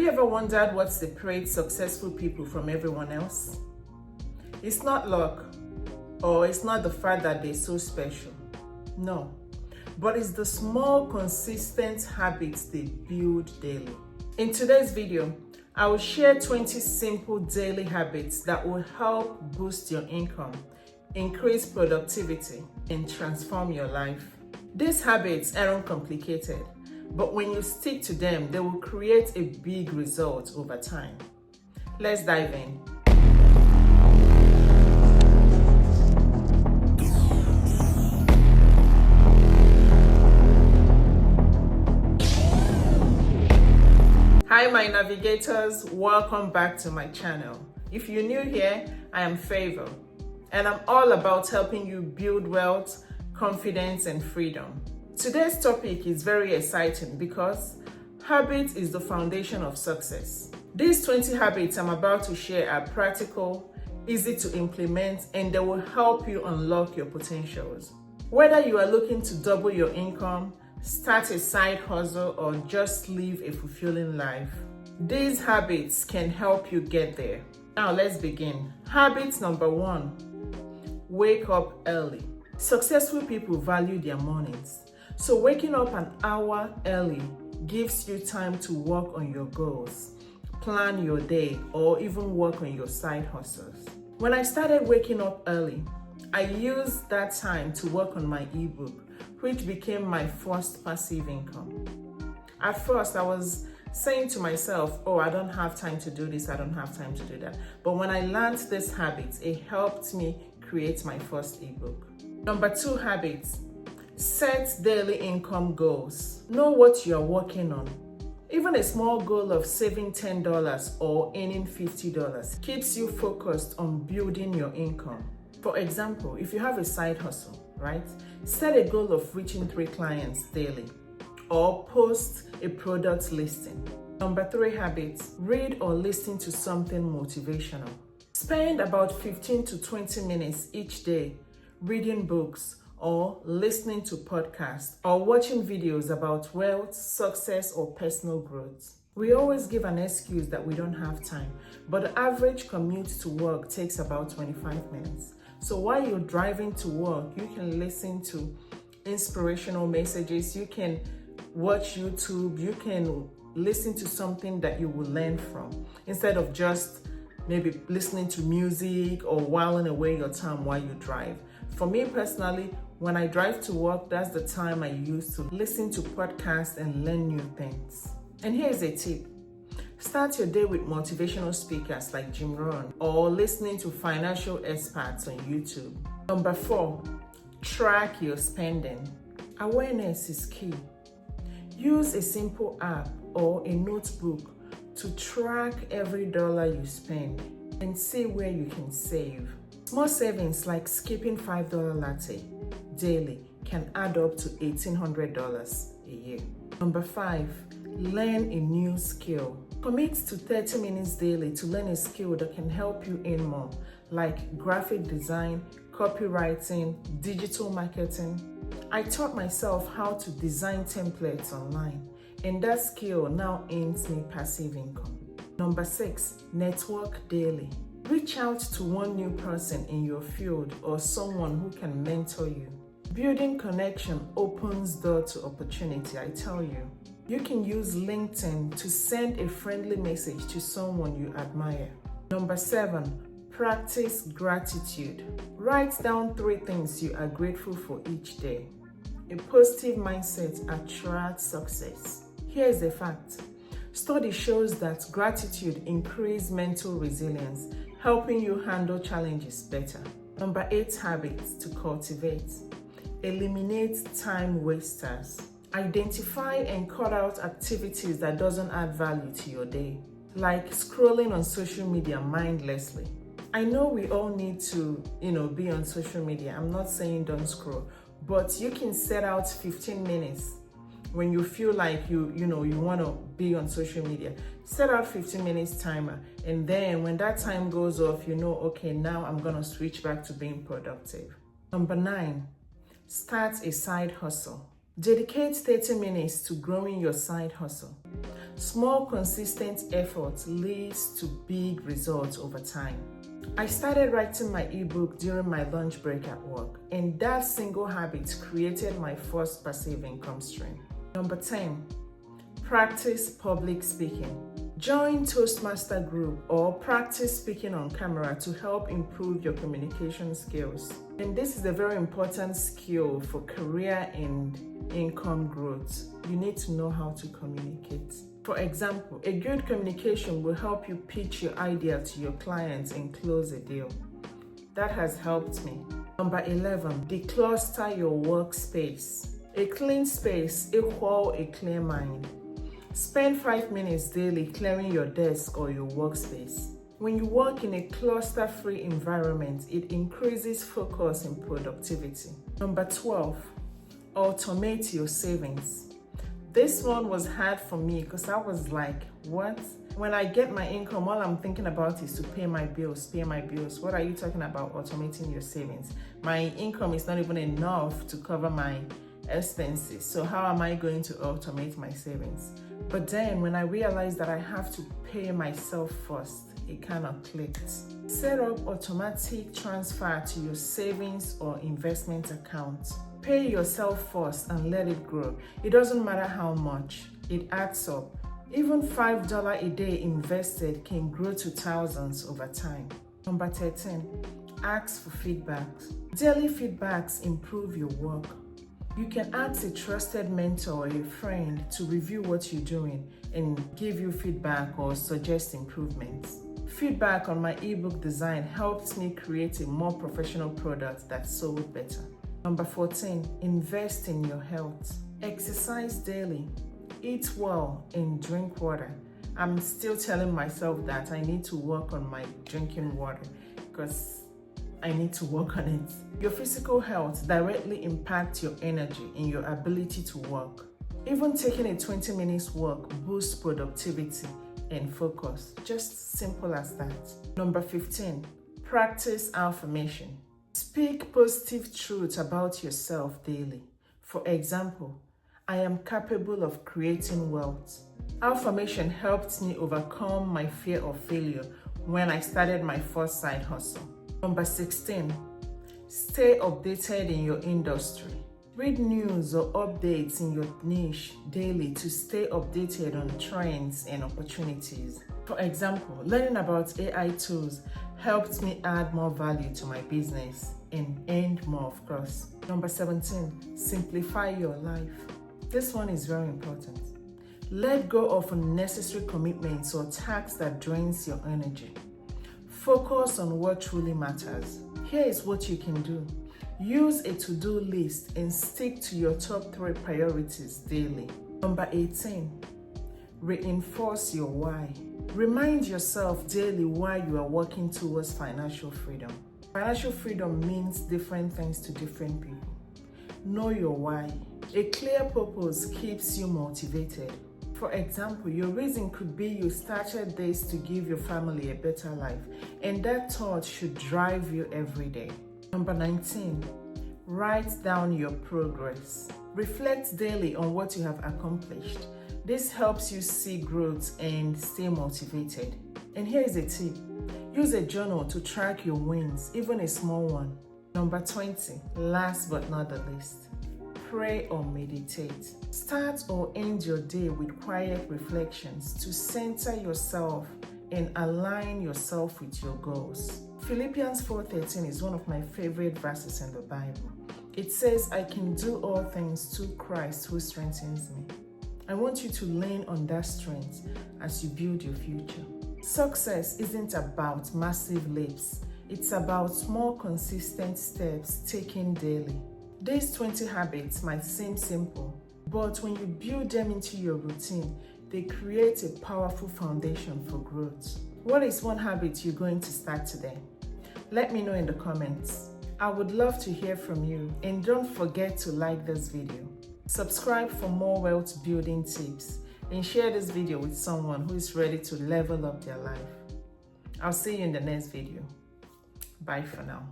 you ever wondered what separates successful people from everyone else? It's not luck, or it's not the fact that they're so special. No, but it's the small, consistent habits they build daily. In today's video, I will share 20 simple daily habits that will help boost your income, increase productivity, and transform your life. These habits aren't complicated, but when you stick to them, they will create a big result over time. Let's dive in. Hi my navigators, welcome back to my channel. If you're new here, I am Favour, and I'm all about helping you build wealth, confidence, and freedom. Today's topic is very exciting because habit is the foundation of success. These 20 habits I'm about to share are practical, easy to implement, and they will help you unlock your potentials. Whether you are looking to double your income, start a side hustle, or just live a fulfilling life, these habits can help you get there. Now let's begin. Habit number 1, wake up early. Successful people value their mornings, so waking up an hour early gives you time to work on your goals, plan your day, or even work on your side hustles. When I started waking up early, I used that time to work on my ebook, which became my first passive income. At first, I was saying to myself, oh, I don't have time to do this, I don't have time to do that. But when I learned this habit, it helped me create my first ebook. Number 2 habit, set daily income goals. Know what you are working on. Even a small goal of saving $10 or earning $50 keeps you focused on building your income. For example, if you have a side hustle, right? Set a goal of reaching 3 clients daily or post a product listing. Number 3 habits, read or listen to something motivational. Spend about 15 to 20 minutes each day reading books or listening to podcasts or watching videos about wealth, success, or personal growth. We always give an excuse that we don't have time, but the average commute to work takes about 25 minutes. So while you're driving to work, you can listen to inspirational messages, you can watch YouTube, you can listen to something that you will learn from, instead of just maybe listening to music or whiling away your time while you drive. For me personally, when I drive to work, that's the time I use to listen to podcasts and learn new things. And here's a tip. Start your day with motivational speakers like Jim Rohn or listening to financial experts on YouTube. Number 4, track your spending. Awareness is key. Use a simple app or a notebook to track every dollar you spend and see where you can save. Small savings like skipping $5 latte daily can add up to $1,800 a year. Number 5, learn a new skill. Commit to 30 minutes daily to learn a skill that can help you earn more, like graphic design, copywriting, digital marketing. I taught myself how to design templates online, and that skill now earns me passive income. Number 6, network daily. Reach out to one new person in your field or someone who can mentor you. Building connection opens doors to opportunity, I tell you. You can use LinkedIn to send a friendly message to someone you admire. Number 7, practice gratitude. Write down 3 things you are grateful for each day. A positive mindset attracts success. Here's a fact. Study shows that gratitude increases mental resilience, helping you handle challenges better. Number 8 habits to cultivate. Eliminate time wasters. Identify and cut out activities that doesn't add value to your day, like scrolling on social media mindlessly. I know we all need to, be on social media. I'm not saying don't scroll, but you can set out 15 minutes when you feel like you want to be on social media. Set out 15 minutes timer, and then when that time goes off, okay, now I'm going to switch back to being productive. Number 9, start a side hustle. Dedicate 30 minutes to growing your side hustle. Small, consistent effort leads to big results over time. I started writing my ebook during my lunch break at work, and that single habit created my first passive income stream. Number 10, practice public speaking. Join Toastmaster group or practice speaking on camera to help improve your communication skills. And this is a very important skill for career and income growth. You need to know how to communicate. For example, a good communication will help you pitch your idea to your clients and close a deal. That has helped me. Number 11, decluster your workspace. A clean space equals a clear mind. Spend 5 minutes daily clearing your desk or your workspace. When you work in a cluster-free environment, it increases focus and productivity. Number 12, automate your savings. This one was hard for me because I was like, what? When I get my income, all I'm thinking about is to pay my bills. What are you talking about automating your savings? My income is not even enough to cover my expenses. So how am I going to automate my savings? But then when I realized that I have to pay myself first, it kind of clicked. Set up automatic transfer to your savings or investment account. Pay yourself first and let it grow. It doesn't matter how much, it adds up. Even $5 a day invested can grow to thousands over time. Number 13, ask for feedbacks. Daily feedbacks improve your work. You can ask a trusted mentor or a friend to review what you're doing and give you feedback or suggest improvements. Feedback on my ebook design helped me create a more professional product that sold better. Number 14, invest in your health. Exercise daily, eat well, and drink water. I'm still telling myself that I need to work on my drinking water because I need to work on it. Your physical health directly impacts your energy and your ability to work. Even taking a 20 minutes walk boosts productivity and focus. Just simple as that. Number 15, practice affirmation. Speak positive truth about yourself daily. For example, I am capable of creating wealth. Affirmation helped me overcome my fear of failure when I started my first side hustle. Number 16, stay updated in your industry. Read news or updates in your niche daily to stay updated on trends and opportunities. For example, learning about AI tools helped me add more value to my business and earn more, of course. Number 17, simplify your life. This one is very important. Let go of unnecessary commitments or tasks that drains your energy. Focus on what truly matters. Here is what you can do. Use a to-do list and stick to your top 3 priorities daily. Number 18, reinforce your why. Remind yourself daily why you are working towards financial freedom. Financial freedom means different things to different people. Know your why. A clear purpose keeps you motivated. For example, your reason could be you started this to give your family a better life, and that thought should drive you every day. Number 19, write down your progress. Reflect daily on what you have accomplished. This helps you see growth and stay motivated. And here is a tip. Use a journal to track your wins, even a small one. Number 20, last but not the least, pray or meditate. Start or end your day with quiet reflections to center yourself and align yourself with your goals. Philippians 4:13 is one of my favorite verses in the Bible. It says, I can do all things through Christ who strengthens me. I want you to lean on that strength as you build your future. Success isn't about massive leaps. It's about small, consistent steps taken daily. These 20 habits might seem simple, but when you build them into your routine, they create a powerful foundation for growth. What is one habit you're going to start today? Let me know in the comments. I would love to hear from you, and don't forget to like this video. Subscribe for more wealth building tips, and share this video with someone who is ready to level up their life. I'll see you in the next video. Bye for now.